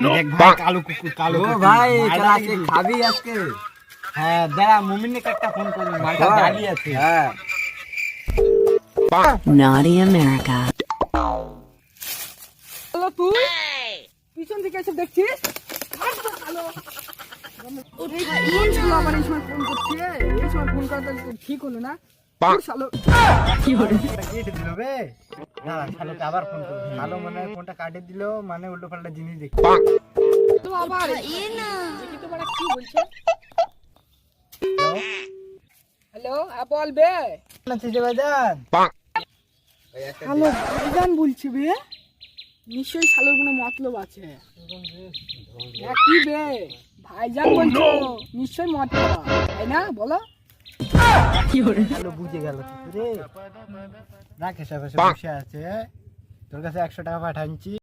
দেখ ভাই কালো কুকুর কালো ও কুকুর। ভাই মালটা চল আজকে দেখি। খাবি আজকে? হ্যাঁ দাঁড়া মুমিনকে একটা ফোন করবি মালটা দাঁড়িয়ে আছে। হ্যাঁ Naughty America. হ্যালো তুই পিছন থেকে এসে দেখছিস এই শালা আবার এই সময় ফোন করছে, এই সময় ফোন করাটা ঠিক হলো না। শালো কেটে দিল বে। দাঁড়া শালোকে আবার ফোন করবো। শালো মানে ফোনটা কাটে দিল মানে উল্টো পাল্টা জিনিস দেখি। তো আবার দেখি তো বড় কি বলছে। হ্যালো বল বে। ভাইজান হ্যালো ভাইজান বলছি বে, নিশ্চয়ই শালোর কোনো মতলব আছে। হ্যাঁ কি বে ভাইজান বলছো, নিশ্চয়ই মতলব তাই না বলো। শালো বুঝে গেল রে। রাকেশ বসে আছে, তোর কাছে 100 টাকা পাঠাচ্ছি।